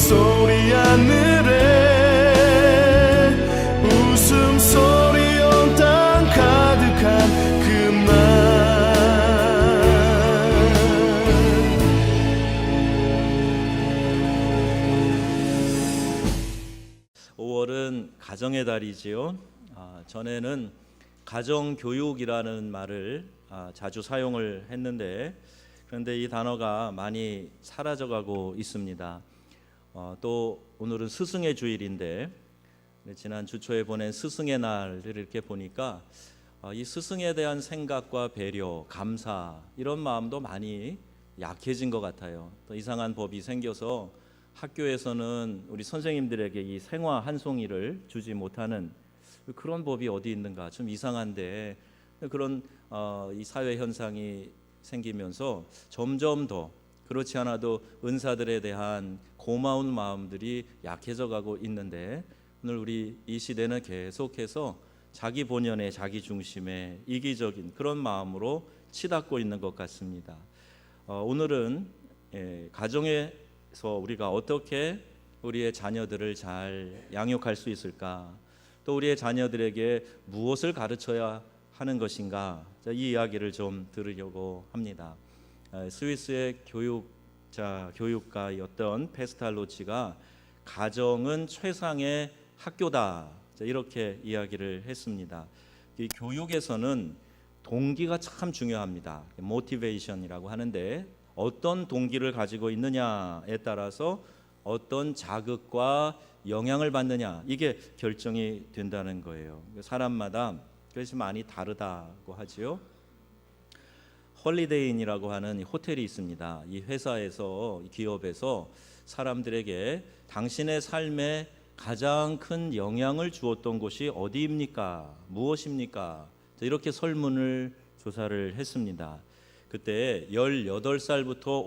소리 하늘에 웃음소리 온 땅 가득한 그날 5월은 가정의 달이지요. 전에는 가정교육이라는 말을 자주 사용을 했는데, 그런데 이 단어가 많이 사라져가고 있습니다. 또 오늘은 스승의 주일인데, 지난 주 초에 보낸 스승의 날을 이렇게 보니까 이 스승에 대한 생각과 배려, 감사, 이런 마음도 많이 약해진 것 같아요. 또 이상한 법이 생겨서 학교에서는 우리 선생님들에게 이 생화 한 송이를 주지 못하는 그런 법이 어디 있는가, 좀 이상한데, 그런 이 사회 현상이 생기면서 점점 더 그렇지 않아도 은사들에 대한 고마운 마음들이 약해져 가고 있는데, 오늘 우리 이 시대는 계속해서 자기 본연의 자기 중심의 이기적인 그런 마음으로 치닫고 있는 것 같습니다. 오늘은 가정에서 우리가 어떻게 우리의 자녀들을 잘 양육할 수 있을까, 또 우리의 자녀들에게 무엇을 가르쳐야 하는 것인가, 이 이야기를 좀 들으려고 합니다. 스위스의 교육가였던 페스탈로치가 가정은 최상의 학교다, 이렇게 이야기를 했습니다. 이 교육에서는 동기가 참 중요합니다. 모티베이션이라고 하는데, 어떤 동기를 가지고 있느냐에 따라서 어떤 자극과 영향을 받느냐, 이게 결정이 된다는 거예요. 사람마다 그것이 많이 다르다고 하지요. 홀리데이인이라고 하는 호텔이 있습니다. 이 회사에서, 이 기업에서 사람들에게 당신의 삶에 가장 큰 영향을 주었던 곳이 어디입니까? 무엇입니까? 이렇게 설문을 조사를 했습니다. 그때 18살부터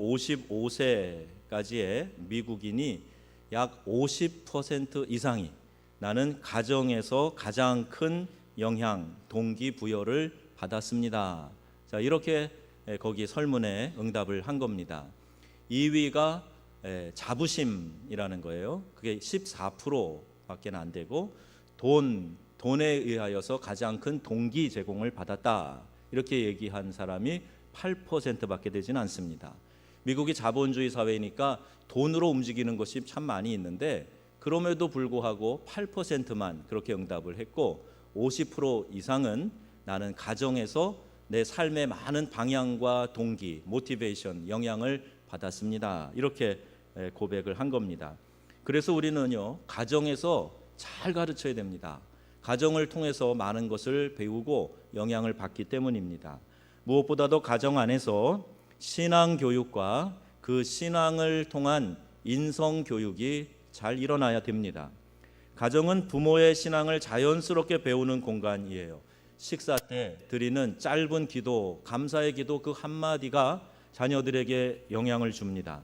55세까지의 미국인이 약 50% 이상이 나는 가정에서 가장 큰 영향, 동기부여를 받았습니다. 이렇게 거기 설문에 응답을 한 겁니다. 2위가 자부심이라는 거예요. 그게 14%밖에 안 되고, 돈에 의하여서 가장 큰 동기 제공을 받았다, 이렇게 얘기한 사람이 8%밖에 되지는 않습니다. 미국이 자본주의 사회니까 돈으로 움직이는 것이 참 많이 있는데, 그럼에도 불구하고 8%만 그렇게 응답을 했고, 50% 이상은 나는 가정에서 내 삶의 많은 방향과 동기, 모티베이션, 영향을 받았습니다, 이렇게 고백을 한 겁니다. 그래서 우리는요, 가정에서 잘 가르쳐야 됩니다. 가정을 통해서 많은 것을 배우고 영향을 받기 때문입니다. 무엇보다도 가정 안에서 신앙 교육과 그 신앙을 통한 인성 교육이 잘 일어나야 됩니다. 가정은 부모의 신앙을 자연스럽게 배우는 공간이에요. 식사 때 드리는 짧은 기도, 감사의 기도, 그 한마디가 자녀들에게 영향을 줍니다.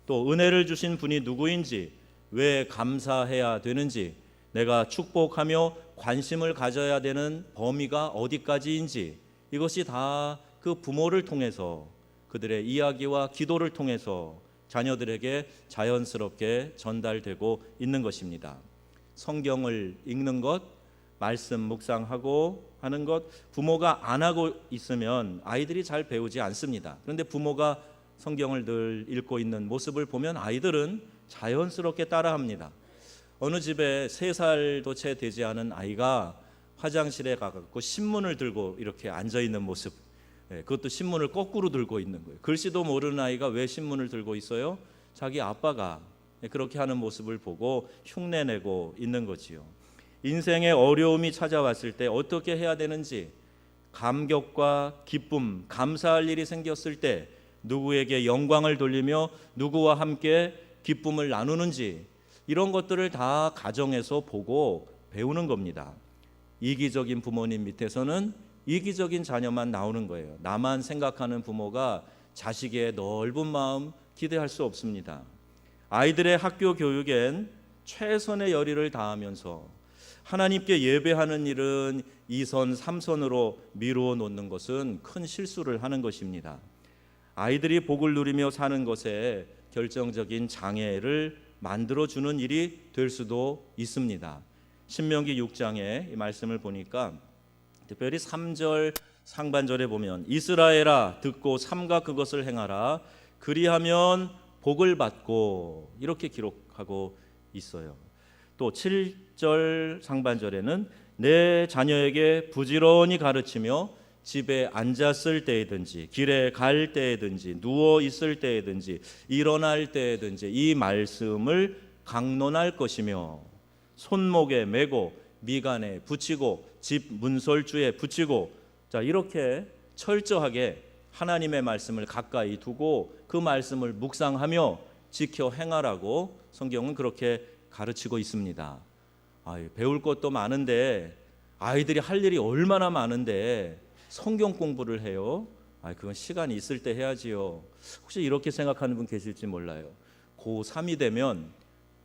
또 은혜를 주신 분이 누구인지, 왜 감사해야 되는지, 내가 축복하며 관심을 가져야 되는 범위가 어디까지인지, 이것이 다 그 부모를 통해서, 그들의 이야기와 기도를 통해서 자녀들에게 자연스럽게 전달되고 있는 것입니다. 성경을 읽는 것, 말씀 묵상하고 하는 것, 부모가 안 하고 있으면 아이들이 잘 배우지 않습니다. 그런데 부모가 성경을 늘 읽고 있는 모습을 보면 아이들은 자연스럽게 따라합니다. 어느 집에 3살도 채 되지 않은 아이가 화장실에 가서 신문을 들고 이렇게 앉아있는 모습, 그것도 신문을 거꾸로 들고 있는 거예요. 글씨도 모르는 아이가 왜 신문을 들고 있어요? 자기 아빠가 그렇게 하는 모습을 보고 흉내내고 있는 거지요. 인생의 어려움이 찾아왔을 때 어떻게 해야 되는지, 감격과 기쁨, 감사할 일이 생겼을 때 누구에게 영광을 돌리며 누구와 함께 기쁨을 나누는지, 이런 것들을 다 가정에서 보고 배우는 겁니다. 이기적인 부모님 밑에서는 이기적인 자녀만 나오는 거예요. 나만 생각하는 부모가 자식의 넓은 마음 기대할 수 없습니다. 아이들의 학교 교육엔 최선의 열의를 다하면서 하나님께 예배하는 일은 2선, 3선으로 미루어 놓는 것은 큰 실수를 하는 것입니다. 아이들이 복을 누리며 사는 것에 결정적인 장애를 만들어주는 일이 될 수도 있습니다. 신명기 6장의 이 말씀을 보니까 특별히 3절 상반절에 보면 이스라엘아 듣고 삼가 그것을 행하라 그리하면 복을 받고 이렇게 기록하고 있어요. 또 7절 상반절에는 내 자녀에게 부지런히 가르치며 집에 앉았을 때이든지 길에 갈 때이든지 누워 있을 때이든지 일어날 때이든지 이 말씀을 강론할 것이며 손목에 메고 미간에 붙이고 집 문설주에 붙이고 자 이렇게 철저하게 하나님의 말씀을 가까이 두고 그 말씀을 묵상하며 지켜 행하라고 성경은 그렇게 가르치고 있습니다. 배울 것도 많은데 아이들이 할 일이 얼마나 많은데 성경 공부를 해요? 그건 시간이 있을 때 해야지요. 혹시 이렇게 생각하는 분 계실지 몰라요. 고3이 되면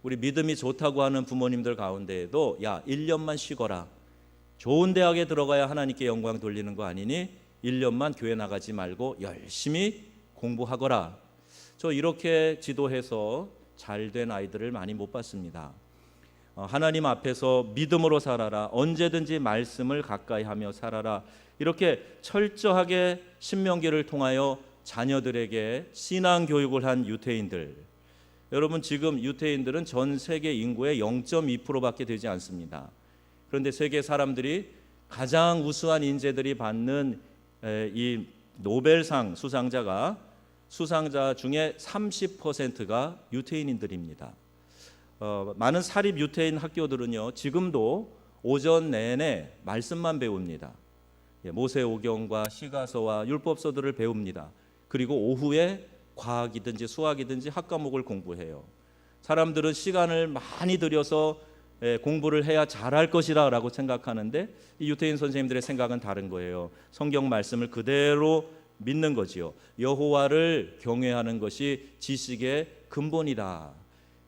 우리 믿음이 좋다고 하는 부모님들 가운데에도 야 1년만 쉬거라. 좋은 대학에 들어가야 하나님께 영광 돌리는 거 아니니 1년만 교회 나가지 말고 열심히 공부하거라. 저 이렇게 지도해서 잘된 아이들을 많이 못 봤습니다. 하나님 앞에서 믿음으로 살아라. 언제든지 말씀을 가까이 하며 살아라. 이렇게 철저하게 신명기를 통하여 자녀들에게 신앙 교육을 한 유태인들. 여러분 지금 유태인들은 전 세계 인구의 0.2%밖에 되지 않습니다. 그런데 세계 사람들이 가장 우수한 인재들이 받는 이 노벨상 수상자 중에 30%가 유태인들입니다. 많은 사립 유태인 학교들은요 지금도 오전 내내 말씀만 배웁니다. 모세오경과 시가서와 율법서들을 배웁니다. 그리고 오후에 과학이든지 수학이든지 학과목을 공부해요. 사람들은 시간을 많이 들여서 공부를 해야 잘할 것이라 라고 생각하는데 이 유태인 선생님들의 생각은 다른 거예요. 성경 말씀을 그대로 믿는 거지요. 여호와를 경외하는 것이 지식의 근본이다.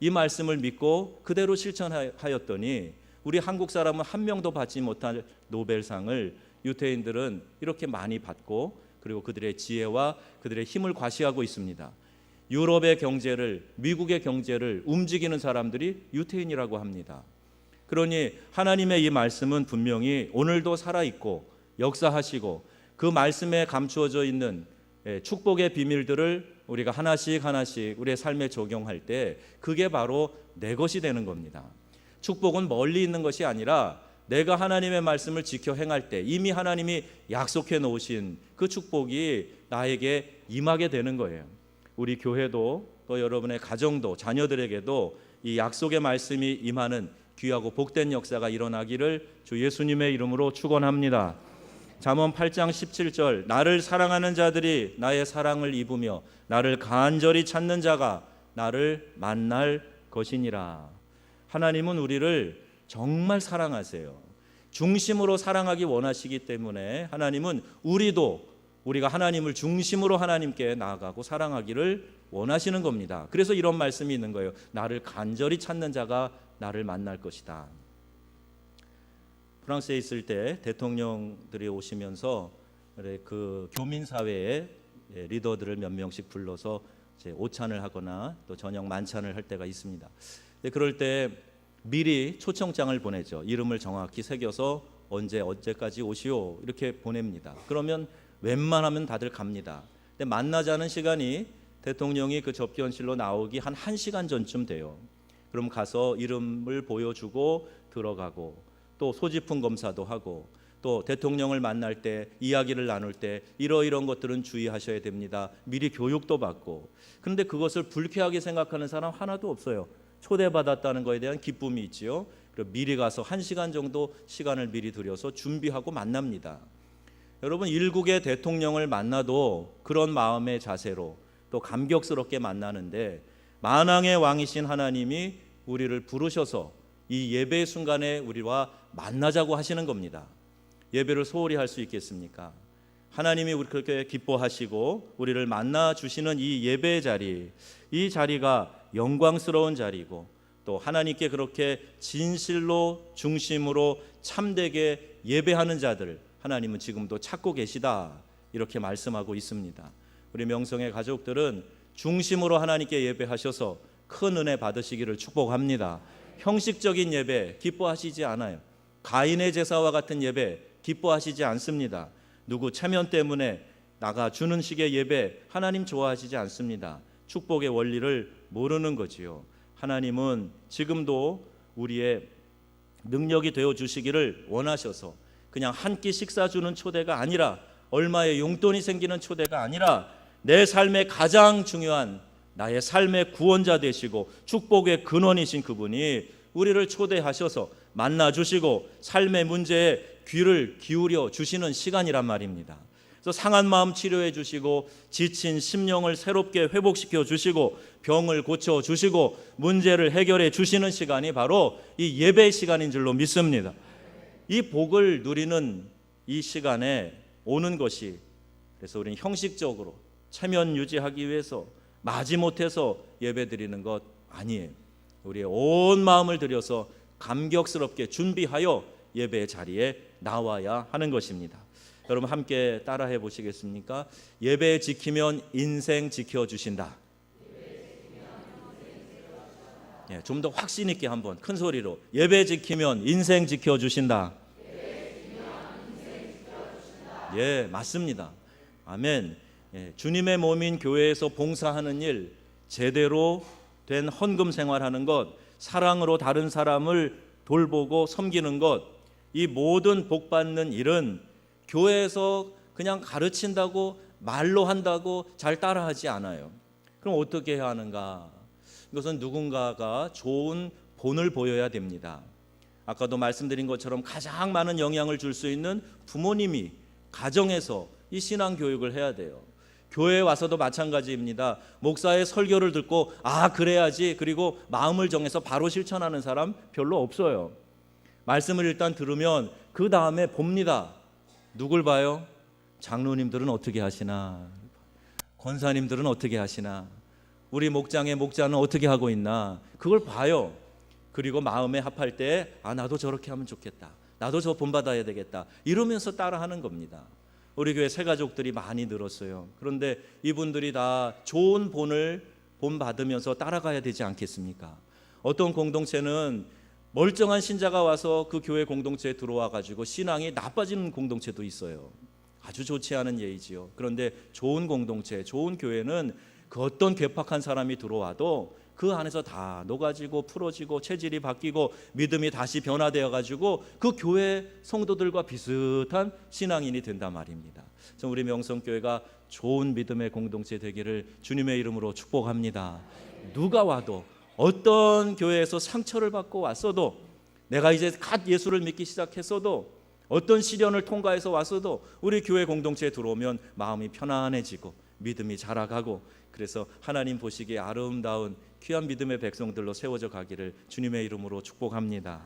이 말씀을 믿고 그대로 실천하였더니 우리 한국 사람은 한 명도 받지 못할 노벨상을 유태인들은 이렇게 많이 받고 그리고 그들의 지혜와 그들의 힘을 과시하고 있습니다. 유럽의 경제를 미국의 경제를 움직이는 사람들이 유태인이라고 합니다. 그러니 하나님의 이 말씀은 분명히 오늘도 살아있고 역사하시고 그 말씀에 감추어져 있는 축복의 비밀들을 우리가 하나씩 우리의 삶에 적용할 때 그게 바로 내 것이 되는 겁니다. 축복은 멀리 있는 것이 아니라 내가 하나님의 말씀을 지켜 행할 때 이미 하나님이 약속해 놓으신 그 축복이 나에게 임하게 되는 거예요. 우리 교회도 또 여러분의 가정도 자녀들에게도 이 약속의 말씀이 임하는 귀하고 복된 역사가 일어나기를 주 예수님의 이름으로 축원합니다. 잠언 8장 17절 나를 사랑하는 자들이 나의 사랑을 입으며 나를 간절히 찾는 자가 나를 만날 것이니라. 하나님은 우리를 정말 사랑하세요. 중심으로 사랑하기 원하시기 때문에 하나님은 우리가 하나님을 중심으로 하나님께 나아가고 사랑하기를 원하시는 겁니다. 그래서 이런 말씀이 있는 거예요. 나를 간절히 찾는 자가 나를 만날 것이다. 프랑스에 있을 때 대통령들이 오시면서 그 교민사회의 리더들을 몇 명씩 불러서 이제 오찬을 하거나 또 저녁 만찬을 할 때가 있습니다. 그럴 때 미리 초청장을 보내죠. 이름을 정확히 새겨서 언제까지 오시오 이렇게 보냅니다. 그러면 웬만하면 다들 갑니다. 근데 만나자는 시간이 대통령이 그 접견실로 나오기 한 1시간 전쯤 돼요. 그럼 가서 이름을 보여주고 들어가고 또 소지품 검사도 하고 또 대통령을 만날 때 이야기를 나눌 때 이러이런 것들은 주의하셔야 됩니다. 미리 교육도 받고. 그런데 그것을 불쾌하게 생각하는 사람 하나도 없어요. 초대받았다는 것에 대한 기쁨이 있지요. 그리고 미리 가서 1시간 정도 시간을 미리 들여서 준비하고 만납니다. 여러분 일국의 대통령을 만나도 그런 마음의 자세로 또 감격스럽게 만나는데 만왕의 왕이신 하나님이 우리를 부르셔서 이 예배의 순간에 우리와 만나자고 하시는 겁니다. 예배를 소홀히 할 수 있겠습니까? 하나님이 우리 그렇게 기뻐하시고 우리를 만나 주시는 이 예배의 자리, 이 자리가 영광스러운 자리고 또 하나님께 그렇게 진실로 중심으로 참되게 예배하는 자들 하나님은 지금도 찾고 계시다 이렇게 말씀하고 있습니다. 우리 명성의 가족들은 중심으로 하나님께 예배하셔서 큰 은혜 받으시기를 축복합니다. 형식적인 예배 기뻐하시지 않아요. 가인의 제사와 같은 예배 기뻐하시지 않습니다. 누구 체면 때문에 나가 주는 식의 예배 하나님 좋아하시지 않습니다. 축복의 원리를 모르는 거지요. 하나님은 지금도 우리의 능력이 되어 주시기를 원하셔서 그냥 한 끼 식사 주는 초대가 아니라, 얼마의 용돈이 생기는 초대가 아니라, 내 삶의 가장 중요한 나의 삶의 구원자 되시고 축복의 근원이신 그분이 우리를 초대하셔서 만나 주시고 삶의 문제에 귀를 기울여 주시는 시간이란 말입니다. 그래서 상한 마음 치료해 주시고 지친 심령을 새롭게 회복시켜 주시고 병을 고쳐 주시고 문제를 해결해 주시는 시간이 바로 이 예배의 시간인 줄로 믿습니다. 이 복을 누리는 이 시간에 오는 것이, 그래서 우리는 형식적으로 체면 유지하기 위해서 마지못해서 예배 드리는 것 아니에요. 우리의 온 마음을 들여서 감격스럽게 준비하여 예배의 자리에 나와야 하는 것입니다. 여러분 함께 따라해 보시겠습니까? 예배 지키면 인생 지켜주신다. 좀 더 확신 있게 한번 큰 소리로, 예배 지키면 인생 지켜주신다. 예, 맞습니다. 아멘. 주님의 몸인 교회에서 봉사하는 일, 제대로 된 헌금 생활하는 것, 사랑으로 다른 사람을 돌보고 섬기는 것, 이 모든 복 받는 일은 교회에서 그냥 가르친다고 말로 한다고 잘 따라하지 않아요. 그럼 어떻게 해야 하는가? 이것은 누군가가 좋은 본을 보여야 됩니다. 아까도 말씀드린 것처럼 가장 많은 영향을 줄 수 있는 부모님이 가정에서 이 신앙 교육을 해야 돼요. 교회에 와서도 마찬가지입니다. 목사의 설교를 듣고 그래야지, 그리고 마음을 정해서 바로 실천하는 사람 별로 없어요. 말씀을 일단 들으면 그 다음에 봅니다. 누굴 봐요? 장로님들은 어떻게 하시나? 권사님들은 어떻게 하시나? 우리 목장의 목자는 어떻게 하고 있나? 그걸 봐요. 그리고 마음에 합할 때 나도 저렇게 하면 좋겠다, 나도 저 본받아야 되겠다, 이러면서 따라하는 겁니다. 우리 교회 새 가족들이 많이 늘었어요. 그런데 이분들이 다 좋은 본을 본받으면서 따라가야 되지 않겠습니까? 어떤 공동체는 멀쩡한 신자가 와서 그 교회 공동체에 들어와 가지고 신앙이 나빠지는 공동체도 있어요. 아주 좋지 않은 예이지요. 그런데 좋은 공동체, 좋은 교회는 그 어떤 괴팍한 사람이 들어와도 그 안에서 다 녹아지고 풀어지고 체질이 바뀌고 믿음이 다시 변화되어 가지고 그 교회 성도들과 비슷한 신앙인이 된단 말입니다. 우리 명성교회가 좋은 믿음의 공동체 되기를 주님의 이름으로 축복합니다. 누가 와도, 어떤 교회에서 상처를 받고 왔어도, 내가 이제 갓 예수를 믿기 시작했어도, 어떤 시련을 통과해서 왔어도 우리 교회 공동체에 들어오면 마음이 편안해지고 믿음이 자라가고, 그래서 하나님 보시기에 아름다운 귀한 믿음의 백성들로 세워져 가기를 주님의 이름으로 축복합니다.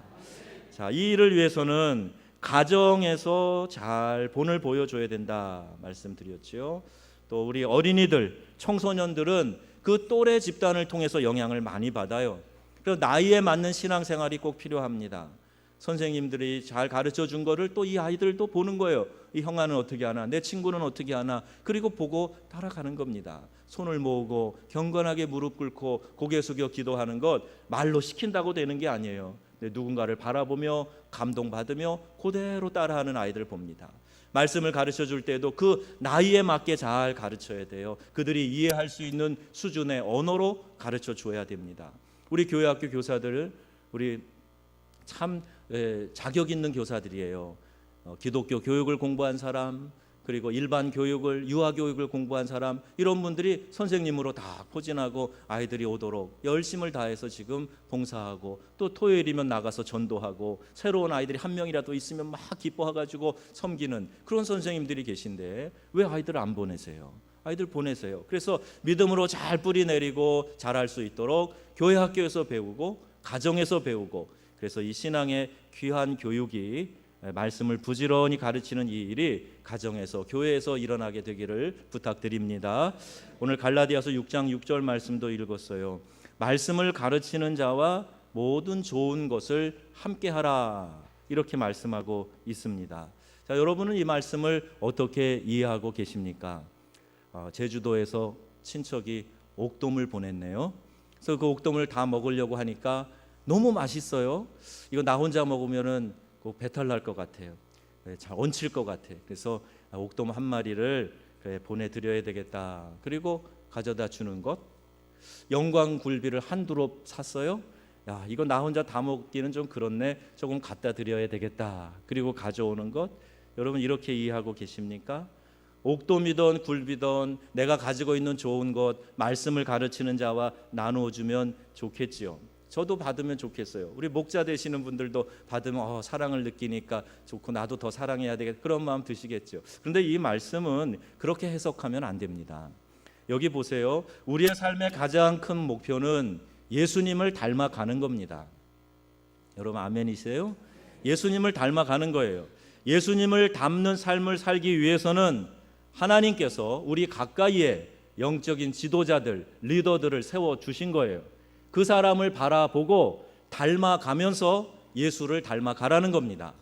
자, 이 일을 위해서는 가정에서 잘 본을 보여줘야 된다 말씀드렸죠. 또 우리 어린이들, 청소년들은 그 또래 집단을 통해서 영향을 많이 받아요. 그래서 나이에 맞는 신앙생활이 꼭 필요합니다. 선생님들이 잘 가르쳐 준 거를 또 이 아이들도 보는 거예요. 이 형아는 어떻게 하나, 내 친구는 어떻게 하나, 그리고 보고 따라가는 겁니다. 손을 모으고 경건하게 무릎 꿇고 고개 숙여 기도하는 것 말로 시킨다고 되는 게 아니에요. 누군가를 바라보며 감동받으며 그대로 따라하는 아이들 봅니다. 말씀을 가르쳐 줄 때도 그 나이에 맞게 잘 가르쳐야 돼요. 그들이 이해할 수 있는 수준의 언어로 가르쳐 줘야 됩니다. 우리 교회학교 교사들, 우리 참 자격 있는 교사들이에요. 기독교 교육을 공부한 사람, 그리고 일반 교육을, 유아교육을 공부한 사람, 이런 분들이 선생님으로 다 포진하고 아이들이 오도록 열심을 다해서 지금 봉사하고, 또 토요일이면 나가서 전도하고, 새로운 아이들이 한 명이라도 있으면 막 기뻐해가지고 섬기는 그런 선생님들이 계신데 왜 아이들을 안 보내세요? 아이들 보내세요. 그래서 믿음으로 잘 뿌리 내리고 잘할 수 있도록 교회 학교에서 배우고 가정에서 배우고, 그래서 이 신앙의 귀한 교육이, 말씀을 부지런히 가르치는 이 일이 가정에서, 교회에서 일어나게 되기를 부탁드립니다. 오늘 갈라디아서 6장 6절 말씀도 읽었어요. 말씀을 가르치는 자와 모든 좋은 것을 함께하라, 이렇게 말씀하고 있습니다. 자, 여러분은 이 말씀을 어떻게 이해하고 계십니까? 제주도에서 친척이 옥돔을 보냈네요. 그래서 그 옥돔을 다 먹으려고 하니까 너무 맛있어요. 이거 나 혼자 먹으면은 꼭 배탈 날 것 같아요. 잘 얹힐 것 같아. 그래서 옥돔 한 마리를 보내드려야 되겠다. 그리고 가져다 주는 것. 영광굴비를 한 두릅 샀어요. 야, 이거 나 혼자 다 먹기는 좀 그렇네. 조금 갖다 드려야 되겠다. 그리고 가져오는 것. 여러분 이렇게 이해하고 계십니까? 옥돔이든 굴비든 내가 가지고 있는 좋은 것, 말씀을 가르치는 자와 나누어 주면 좋겠지요. 저도 받으면 좋겠어요. 우리 목자 되시는 분들도 받으면 사랑을 느끼니까 좋고 나도 더 사랑해야 되겠다, 그런 마음 드시겠죠. 그런데 이 말씀은 그렇게 해석하면 안 됩니다. 여기 보세요. 우리의 삶의 가장 큰 목표는 예수님을 닮아가는 겁니다. 여러분 아멘이세요? 예수님을 닮아가는 거예요. 예수님을 닮는 삶을 살기 위해서는 하나님께서 우리 가까이에 영적인 지도자들, 리더들을 세워주신 거예요. 그 사람을 바라보고 닮아가면서 예수를 닮아가라는 겁니다.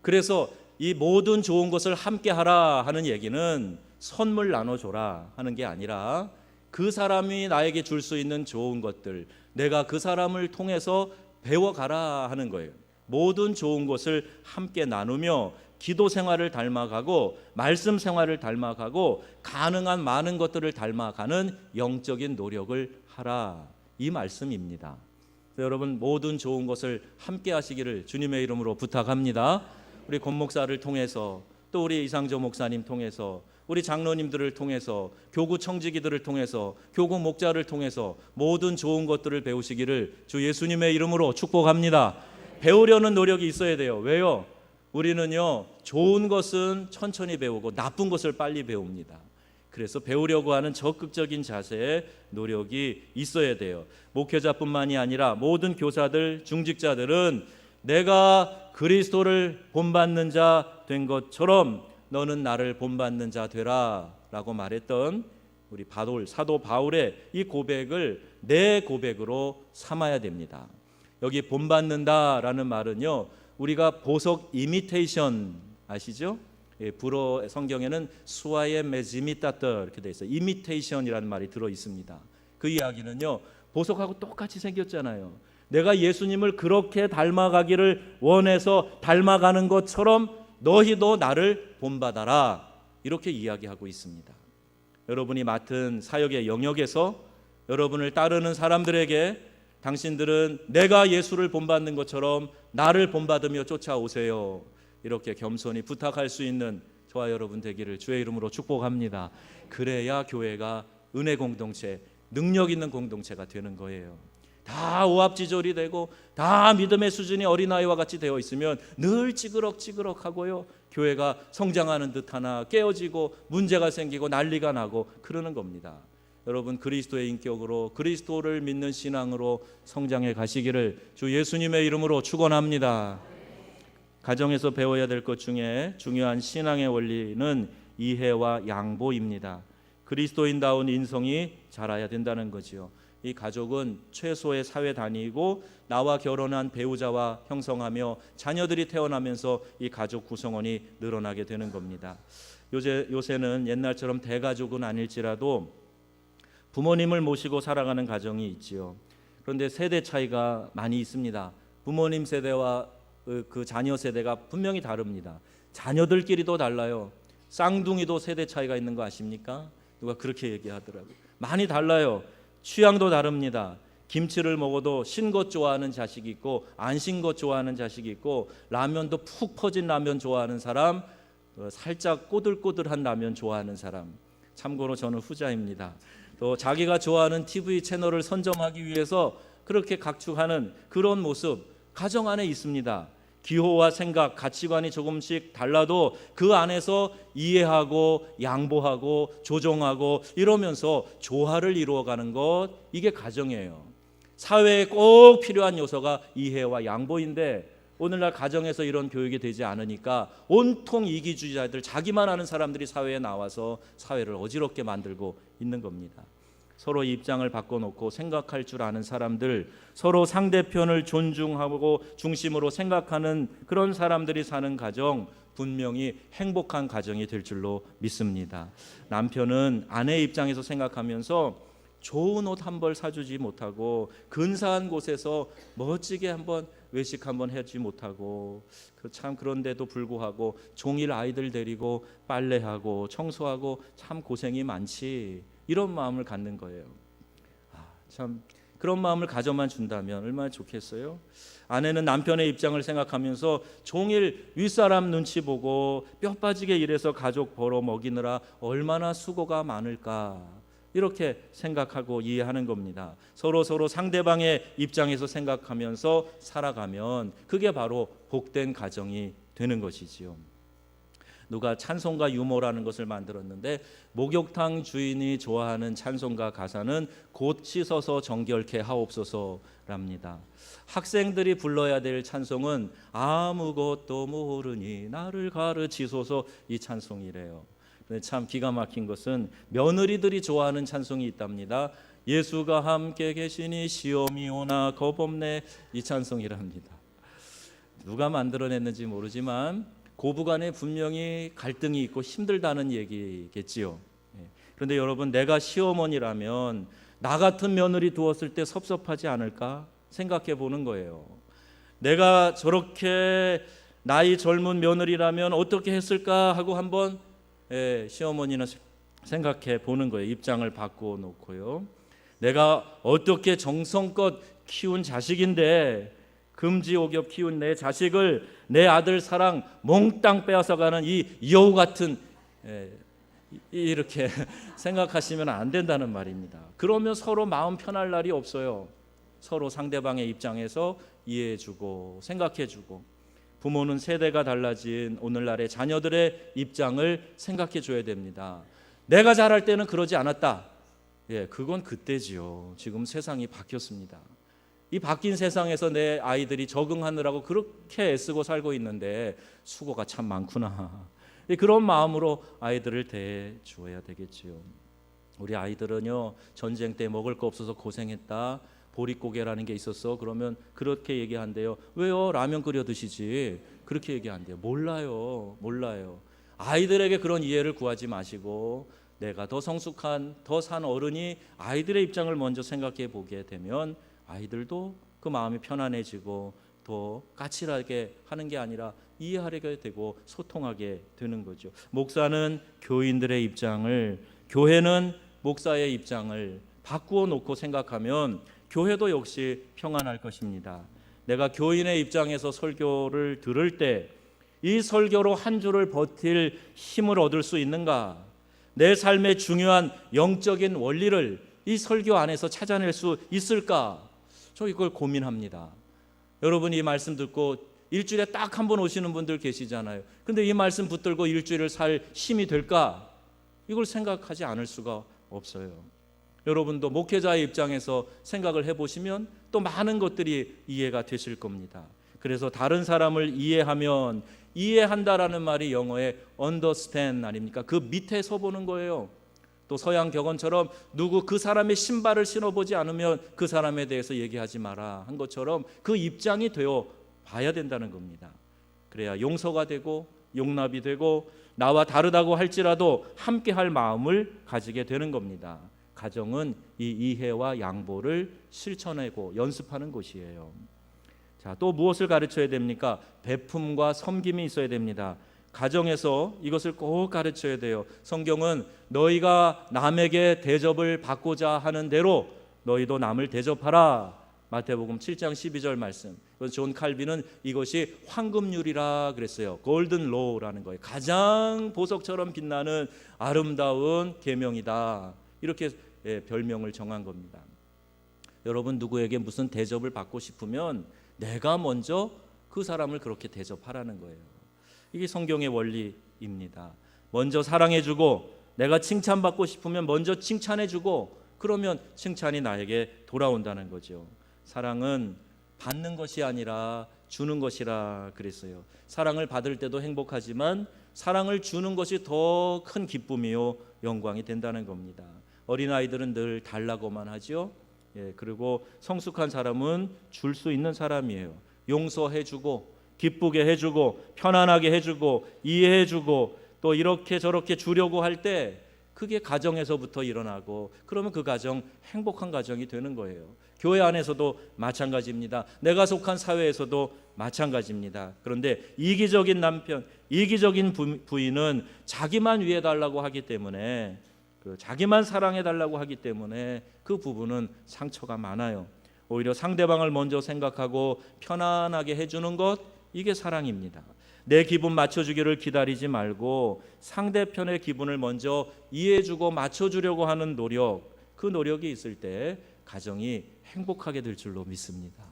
그래서 이 모든 좋은 것을 함께 하라 하는 얘기는 선물 나눠줘라 하는 게 아니라 그 사람이 나에게 줄 수 있는 좋은 것들, 내가 그 사람을 통해서 배워가라 하는 거예요. 모든 좋은 것을 함께 나누며 기도 생활을 닮아가고 말씀 생활을 닮아가고 가능한 많은 것들을 닮아가는 영적인 노력을 하라, 이 말씀입니다. 여러분 모든 좋은 것을 함께 하시기를 주님의 이름으로 부탁합니다. 우리 권 목사를 통해서 또 우리 이상조 목사님 통해서 우리 장로님들을 통해서 교구 청지기들을 통해서 교구 목자를 통해서 모든 좋은 것들을 배우시기를 주 예수님의 이름으로 축복합니다. 배우려는 노력이 있어야 돼요. 왜요? 우리는요 좋은 것은 천천히 배우고 나쁜 것을 빨리 배웁니다. 그래서 배우려고 하는 적극적인 자세에 노력이 있어야 돼요. 목회자뿐만이 아니라 모든 교사들, 중직자들은 내가 그리스도를 본받는 자 된 것처럼 너는 나를 본받는 자 되라 라고 말했던 우리 사도 바울의 이 고백을 내 고백으로 삼아야 됩니다. 여기 본받는다라는 말은요 우리가 보석 이미테이션 아시죠? 불어 성경에는 수아의 메지미따터 이렇게 돼 있어요. 이미테이션이라는 말이 들어 있습니다. 그 이야기는요 보석하고 똑같이 생겼잖아요. 내가 예수님을 그렇게 닮아가기를 원해서 닮아가는 것처럼 너희도 나를 본받아라, 이렇게 이야기하고 있습니다. 여러분이 맡은 사역의 영역에서 여러분을 따르는 사람들에게 당신들은 내가 예수를 본받는 것처럼 나를 본받으며 쫓아오세요, 이렇게 겸손히 부탁할 수 있는 저와 여러분 되기를 주의 이름으로 축복합니다. 그래야 교회가 은혜 공동체, 능력 있는 공동체가 되는 거예요. 다 오합지졸이 되고 다 믿음의 수준이 어린아이와 같이 되어 있으면 늘 찌그럭찌그럭하고요 교회가 성장하는 듯 하나 깨어지고 문제가 생기고 난리가 나고 그러는 겁니다. 여러분 그리스도의 인격으로 그리스도를 믿는 신앙으로 성장해 가시기를 주 예수님의 이름으로 축원합니다. 가정에서 배워야 될 것 중에 중요한 신앙의 원리는 이해와 양보입니다. 그리스도인다운 인성이 자라야 된다는 거지요. 이 가족은 최소의 사회 단위이고 나와 결혼한 배우자와 형성하며 자녀들이 태어나면서 이 가족 구성원이 늘어나게 되는 겁니다. 요새는 옛날처럼 대가족은 아닐지라도 부모님을 모시고 살아가는 가정이 있지요. 그런데 세대 차이가 많이 있습니다. 부모님 세대와 그 자녀 세대가 분명히 다릅니다. 자녀들끼리도 달라요. 쌍둥이도 세대 차이가 있는 거 아십니까? 누가 그렇게 얘기하더라고요. 많이 달라요. 취향도 다릅니다. 김치를 먹어도 신 것 좋아하는 자식이 있고 안 신 것 좋아하는 자식이 있고 라면도 푹 퍼진 라면 좋아하는 사람, 살짝 꼬들꼬들한 라면 좋아하는 사람. 참고로 저는 후자입니다. 또 자기가 좋아하는 TV 채널을 선점하기 위해서 그렇게 각축하는 그런 모습 가정 안에 있습니다. 기호와 생각, 가치관이 조금씩 달라도 그 안에서 이해하고 양보하고 조정하고 이러면서 조화를 이루어가는 것, 이게 가정이에요. 사회에 꼭 필요한 요소가 이해와 양보인데 오늘날 가정에서 이런 교육이 되지 않으니까 온통 이기주의자들, 자기만 아는 사람들이 사회에 나와서 사회를 어지럽게 만들고 있는 겁니다. 서로 입장을 바꿔놓고 생각할 줄 아는 사람들, 서로 상대편을 존중하고 중심으로 생각하는 그런 사람들이 사는 가정, 분명히 행복한 가정이 될 줄로 믿습니다. 남편은 아내 입장에서 생각하면서 좋은 옷 한 벌 사주지 못하고 근사한 곳에서 멋지게 한번 외식 한번 해주지 못하고 참 그런데도 불구하고 종일 아이들 데리고 빨래하고 청소하고 참 고생이 많지, 이런 마음을 갖는 거예요. 참 그런 마음을 가져만 준다면 얼마나 좋겠어요. 아내는 남편의 입장을 생각하면서 종일 윗사람 눈치 보고 뼈 빠지게 일해서 가족 벌어 먹이느라 얼마나 수고가 많을까, 이렇게 생각하고 이해하는 겁니다. 서로 상대방의 입장에서 생각하면서 살아가면 그게 바로 복된 가정이 되는 것이지요. 누가 찬송가 유머라는 것을 만들었는데, 목욕탕 주인이 좋아하는 찬송가 가사는 곧 씻어서 정결케 하옵소서랍니다. 학생들이 불러야 될 찬송은 아무것도 모르니 나를 가르치소서, 이 찬송이래요. 참 기가 막힌 것은 며느리들이 좋아하는 찬송이 있답니다. 예수가 함께 계시니 시험이 오나 겁없네, 이 찬송이랍니다. 누가 만들어냈는지 모르지만 고부간에 분명히 갈등이 있고 힘들다는 얘기겠지요. 그런데 여러분, 내가 시어머니라면 나 같은 며느리 두었을 때 섭섭하지 않을까 생각해 보는 거예요. 내가 저렇게 나이 젊은 며느리라면 어떻게 했을까 하고 한번 시어머니는 생각해 보는 거예요. 입장을 바꾸어 놓고요. 내가 어떻게 정성껏 키운 자식인데, 금지옥엽 키운 내 자식을 내 아들 사랑 몽땅 빼앗아가는 이 여우 같은, 이렇게 생각하시면 안 된다는 말입니다. 그러면 서로 마음 편할 날이 없어요. 서로 상대방의 입장에서 이해해주고 생각해주고, 부모는 세대가 달라진 오늘날의 자녀들의 입장을 생각해 줘야 됩니다. 내가 자랄 때는 그러지 않았다. 그건 그때지요. 지금 세상이 바뀌었습니다. 이 바뀐 세상에서 내 아이들이 적응하느라고 그렇게 애쓰고 살고 있는데 수고가 참 많구나. 그런 마음으로 아이들을 대해주어야 되겠지요. 우리 아이들은요, 전쟁 때 먹을 거 없어서 고생했다, 보릿고개라는 게 있었어, 그러면 그렇게 얘기한대요. 왜요? 라면 끓여 드시지. 그렇게 얘기한대요. 몰라요. 아이들에게 그런 이해를 구하지 마시고, 내가 더 성숙한, 더 산 어른이 아이들의 입장을 먼저 생각해 보게 되면 아이들도 그 마음이 편안해지고 더 까칠하게 하는 게 아니라 이해하게 되고 소통하게 되는 거죠. 목사는 교인들의 입장을, 교회는 목사의 입장을 바꾸어 놓고 생각하면 교회도 역시 평안할 것입니다. 내가 교인의 입장에서 설교를 들을 때 이 설교로 한 주를 버틸 힘을 얻을 수 있는가? 내 삶의 중요한 영적인 원리를 이 설교 안에서 찾아낼 수 있을까? 저 이걸 고민합니다. 여러분, 이 말씀 듣고 일주일에 딱 한 번 오시는 분들 계시잖아요. 근데 이 말씀 붙들고 일주일을 살 힘이 될까? 이걸 생각하지 않을 수가 없어요. 여러분도 목회자의 입장에서 생각을 해보시면 또 많은 것들이 이해가 되실 겁니다. 그래서 다른 사람을 이해하면, 이해한다라는 말이 영어의 understand 아닙니까? 그 밑에 서보는 거예요. 또 서양 격언처럼 누구 그 사람의 신발을 신어보지 않으면 그 사람에 대해서 얘기하지 마라 한 것처럼 그 입장이 되어 봐야 된다는 겁니다. 그래야 용서가 되고 용납이 되고 나와 다르다고 할지라도 함께 할 마음을 가지게 되는 겁니다. 가정은 이 이해와 양보를 실천하고 연습하는 곳이에요. 자, 또 무엇을 가르쳐야 됩니까? 베품과 섬김이 있어야 됩니다. 가정에서 이것을 꼭 가르쳐야 돼요. 성경은 너희가 남에게 대접을 받고자 하는 대로 너희도 남을 대접하라. 마태복음 7장 12절 말씀. 존 칼빈은 이것이 황금률이라 그랬어요. 골든 로우라는 거예요. 가장 보석처럼 빛나는 아름다운 계명이다. 이렇게 별명을 정한 겁니다. 여러분, 누구에게 무슨 대접을 받고 싶으면 내가 먼저 그 사람을 그렇게 대접하라는 거예요. 이게 성경의 원리입니다. 먼저 사랑해주고, 내가 칭찬받고 싶으면 먼저 칭찬해주고, 그러면 칭찬이 나에게 돌아온다는 거죠. 사랑은 받는 것이 아니라 주는 것이라 그랬어요. 사랑을 받을 때도 행복하지만 사랑을 주는 것이 더 큰 기쁨이요 영광이 된다는 겁니다. 어린아이들은 늘 달라고만 하죠. 그리고 성숙한 사람은 줄 수 있는 사람이에요. 용서해주고 기쁘게 해주고 편안하게 해주고 이해해주고 또 이렇게 저렇게 주려고 할 때 그게 가정에서부터 일어나고 그러면 그 가정 행복한 가정이 되는 거예요. 교회 안에서도 마찬가지입니다. 내가 속한 사회에서도 마찬가지입니다. 그런데 이기적인 남편, 이기적인 부인은 자기만 위해달라고 하기 때문에 자기만 사랑해달라고 하기 때문에 그 부부는 상처가 많아요. 오히려 상대방을 먼저 생각하고 편안하게 해주는 것, 이게 사랑입니다. 내 기분 맞춰주기를 기다리지 말고 상대편의 기분을 먼저 이해해주고 맞춰주려고 하는 노력, 그 노력이 있을 때 가정이 행복하게 될 줄로 믿습니다.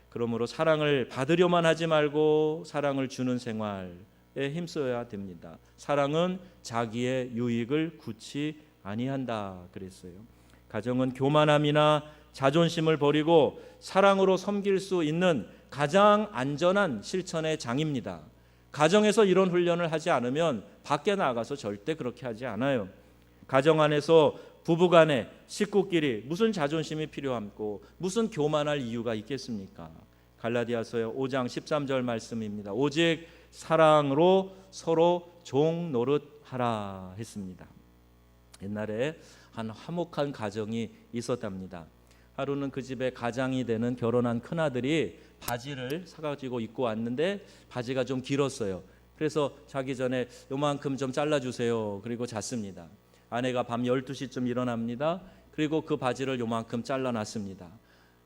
그러므로 사랑을 받으려만 하지 말고 사랑을 주는 생활에 힘써야 됩니다. 사랑은 자기의 유익을 굳이 아니한다 그랬어요. 가정은 교만함이나 자존심을 버리고 사랑으로 섬길 수 있는 가장 안전한 실천의 장입니다. 가정에서 이런 훈련을 하지 않으면 밖에 나가서 절대 그렇게 하지 않아요. 가정 안에서 부부간에 식구끼리 무슨 자존심이 필요하고 무슨 교만할 이유가 있겠습니까? 갈라디아서 5장 13절 말씀입니다. 오직 사랑으로 서로 종 노릇하라 했습니다. 옛날에 한 화목한 가정이 있었답니다. 하루는 그 집에 가장이 되는 결혼한 큰아들이 바지를 사가지고 입고 왔는데 바지가 좀 길었어요. 그래서 자기 전에 요만큼 좀 잘라주세요. 그리고 잤습니다. 아내가 밤 12시쯤 일어납니다. 그리고 그 바지를 요만큼 잘라놨습니다.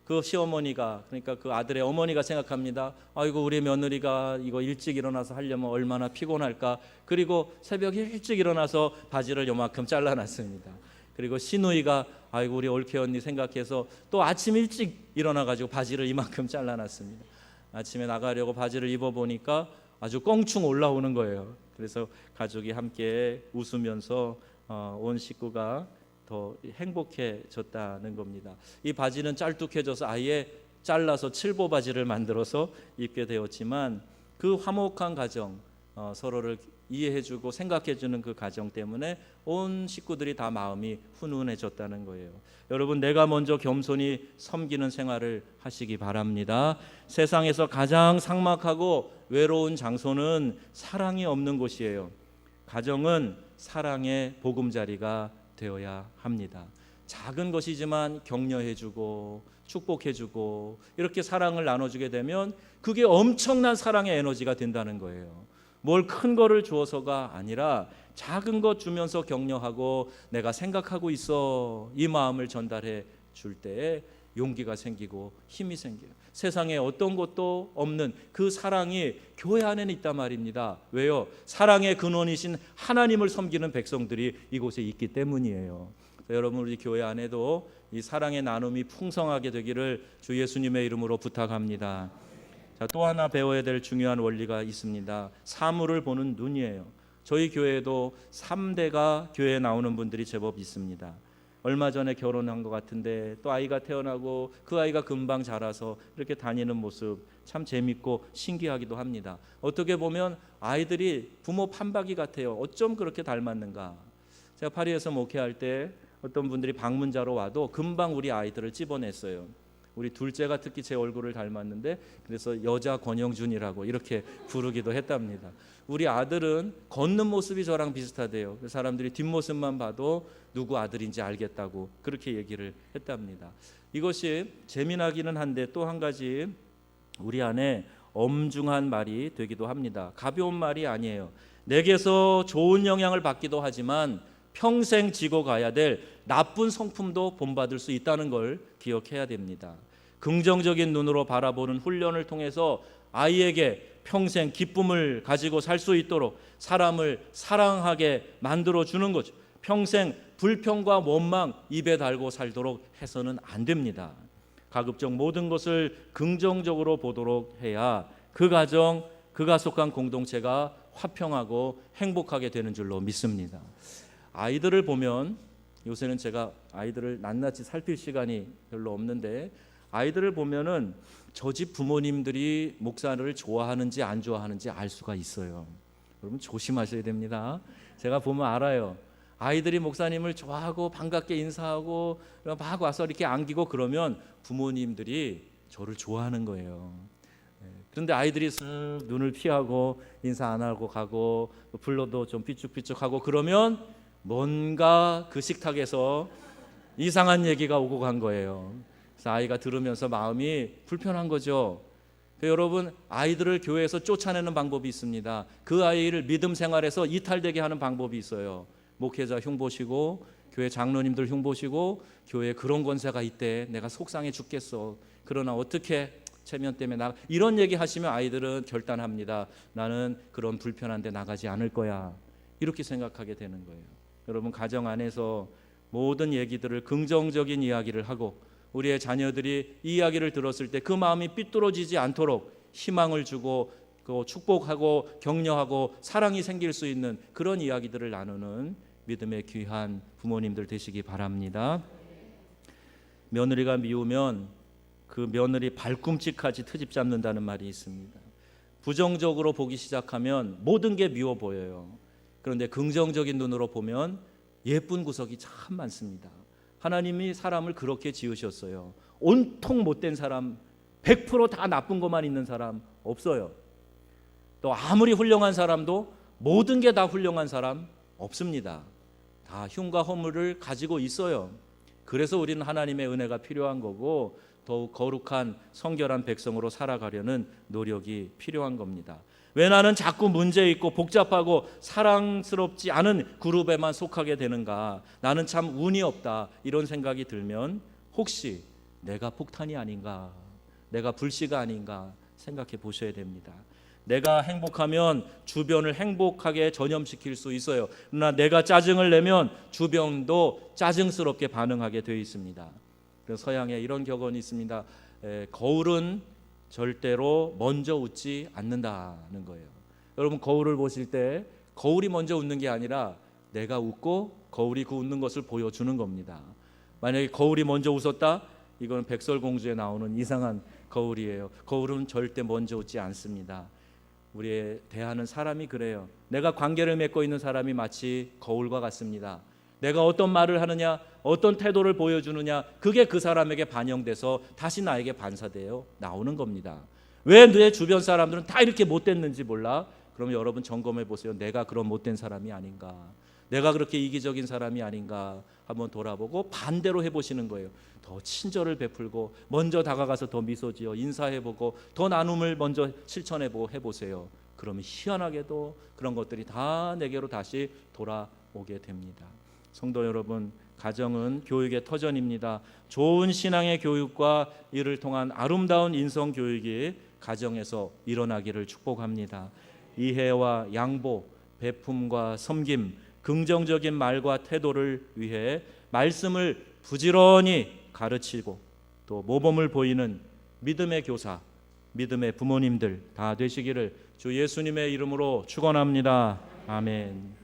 그 시어머니가, 그러니까 그 아들의 어머니가 생각합니다. 아이고 우리 며느리가 이거 일찍 일어나서 하려면 얼마나 피곤할까. 그리고 새벽에 일찍 일어나서 바지를 요만큼 잘라놨습니다. 그리고 시누이가 아이고 우리 올케 언니 생각해서 또 아침 일찍 일어나가지고 바지를 이만큼 잘라놨습니다. 아침에 나가려고 바지를 입어보니까 아주 껑충 올라오는 거예요. 그래서 가족이 함께 웃으면서 온 식구가 더 행복해졌다는 겁니다. 이 바지는 짤뚝해져서 아예 잘라서 칠보 바지를 만들어서 입게 되었지만 그 화목한 가정, 서로를 이해해주고 생각해주는 그 가정 때문에 온 식구들이 다 마음이 훈훈해졌다는 거예요. 여러분, 내가 먼저 겸손히 섬기는 생활을 하시기 바랍니다. 세상에서 가장 삭막하고 외로운 장소는 사랑이 없는 곳이에요. 가정은 사랑의 보금자리가 되어야 합니다. 작은 것이지만 격려해주고 축복해주고 이렇게 사랑을 나눠주게 되면 그게 엄청난 사랑의 에너지가 된다는 거예요. 뭘 큰 거를 주어서가 아니라 작은 것 주면서 격려하고 내가 생각하고 있어, 이 마음을 전달해 줄 때에 용기가 생기고 힘이 생겨요. 세상에 어떤 것도 없는 그 사랑이 교회 안에는 있단 말입니다. 왜요? 사랑의 근원이신 하나님을 섬기는 백성들이 이곳에 있기 때문이에요. 여러분, 우리 교회 안에도 이 사랑의 나눔이 풍성하게 되기를 주 예수님의 이름으로 부탁합니다. 자, 또 하나 배워야 될 중요한 원리가 있습니다. 사물을 보는 눈이에요. 저희 교회에도 3대가 교회에 나오는 분들이 제법 있습니다. 얼마 전에 결혼한 것 같은데 또 아이가 태어나고 그 아이가 금방 자라서 이렇게 다니는 모습 참 재밌고 신기하기도 합니다. 어떻게 보면 아이들이 부모 판박이 같아요. 어쩜 그렇게 닮았는가. 제가 파리에서 목회할 때 어떤 분들이 방문자로 와도 금방 우리 아이들을 찝어냈어요. 우리 둘째가 특히 제 얼굴을 닮았는데 그래서 여자 권영준이라고 이렇게 부르기도 했답니다. 우리 아들은 걷는 모습이 저랑 비슷하대요. 사람들이 뒷모습만 봐도 누구 아들인지 알겠다고 그렇게 얘기를 했답니다. 이것이 재미나기는 한데 또 한 가지 우리 안에 엄중한 말이 되기도 합니다. 가벼운 말이 아니에요. 내게서 좋은 영향을 받기도 하지만 평생 지고 가야 될 나쁜 성품도 본받을 수 있다는 걸 기억해야 됩니다. 긍정적인 눈으로 바라보는 훈련을 통해서 아이에게 평생 기쁨을 가지고 살 수 있도록 사람을 사랑하게 만들어 주는 거죠. 평생 불평과 원망 입에 달고 살도록 해서는 안 됩니다. 가급적 모든 것을 긍정적으로 보도록 해야 그 가정, 그가 속한 공동체가 화평하고 행복하게 되는 줄로 믿습니다. 아이들을 보면 요새는 제가 아이들을 낱낱이 살필 시간이 별로 없는데 아이들을 보면은 저 집 부모님들이 목사를 좋아하는지 안 좋아하는지 알 수가 있어요. 여러분 조심하셔야 됩니다. 제가 보면 알아요. 아이들이 목사님을 좋아하고 반갑게 인사하고 막 와서 이렇게 안기고 그러면 부모님들이 저를 좋아하는 거예요. 그런데 아이들이 쓱 눈을 피하고 인사 안 하고 가고 불러도 좀 삐죽삐죽하고 그러면 뭔가 그 식탁에서 이상한 얘기가 오고 간 거예요. 그래서 아이가 들으면서 마음이 불편한 거죠. 여러분, 아이들을 교회에서 쫓아내는 방법이 있습니다. 그 아이를 믿음 생활에서 이탈되게 하는 방법이 있어요. 목회자 흉보시고 교회 장로님들 흉보시고 교회에 그런 권세가 있대, 내가 속상해 죽겠어, 그러나 어떻게 체면 때문에 나, 이런 얘기 하시면 아이들은 결단합니다. 나는 그런 불편한 데 나가지 않을 거야, 이렇게 생각하게 되는 거예요. 여러분, 가정 안에서 모든 얘기들을 긍정적인 이야기를 하고 우리의 자녀들이 이 이야기를 들었을 때 그 마음이 삐뚤어지지 않도록 희망을 주고 축복하고 격려하고 사랑이 생길 수 있는 그런 이야기들을 나누는 믿음의 귀한 부모님들 되시기 바랍니다. 며느리가 미우면 그 며느리 발꿈치까지 트집 잡는다는 말이 있습니다. 부정적으로 보기 시작하면 모든 게 미워 보여요. 그런데 긍정적인 눈으로 보면 예쁜 구석이 참 많습니다. 하나님이 사람을 그렇게 지으셨어요. 온통 못된 사람, 100% 다 나쁜 것만 있는 사람 없어요. 또 아무리 훌륭한 사람도 모든 게 다 훌륭한 사람 없습니다. 다 흉과 허물을 가지고 있어요. 그래서 우리는 하나님의 은혜가 필요한 거고 더욱 거룩한 성결한 백성으로 살아가려는 노력이 필요한 겁니다. 왜 나는 자꾸 문제 있고 복잡하고 사랑스럽지 않은 그룹에만 속하게 되는가, 나는 참 운이 없다, 이런 생각이 들면 혹시 내가 폭탄이 아닌가, 내가 불씨가 아닌가 생각해 보셔야 됩니다. 내가 행복하면 주변을 행복하게 전염시킬 수 있어요. 그러나 내가 짜증을 내면 주변도 짜증스럽게 반응하게 되어 있습니다. 그래서 서양에 이런 격언이 있습니다. 거울은 절대로 먼저 웃지 않는다는 거예요. 여러분, 거울을 보실 때 거울이 먼저 웃는 게 아니라 내가 웃고 거울이 그 웃는 것을 보여주는 겁니다. 만약에 거울이 먼저 웃었다? 이건 백설공주에 나오는 이상한 거울이에요. 거울은 절대 먼저 웃지 않습니다. 우리의 대하는 사람이 그래요. 내가 관계를 맺고 있는 사람이 마치 거울과 같습니다. 내가 어떤 말을 하느냐, 어떤 태도를 보여주느냐, 그게 그 사람에게 반영돼서 다시 나에게 반사되어 나오는 겁니다. 왜 내 주변 사람들은 다 이렇게 못됐는지 몰라? 그러면 여러분 점검해 보세요. 내가 그런 못된 사람이 아닌가, 내가 그렇게 이기적인 사람이 아닌가 한번 돌아보고 반대로 해보시는 거예요. 더 친절을 베풀고 먼저 다가가서 더 미소 지어 인사해보고 더 나눔을 먼저 실천해보고 해보세요. 그러면 희한하게도 그런 것들이 다 내게로 다시 돌아오게 됩니다. 성도 여러분, 가정은 교육의 터전입니다. 좋은 신앙의 교육과 이를 통한 아름다운 인성 교육이 가정에서 일어나기를 축복합니다. 이해와 양보, 베품과 섬김, 긍정적인 말과 태도를 위해 말씀을 부지런히 가르치고 또 모범을 보이는 믿음의 교사, 믿음의 부모님들 다 되시기를 주 예수님의 이름으로 축원합니다. 아멘.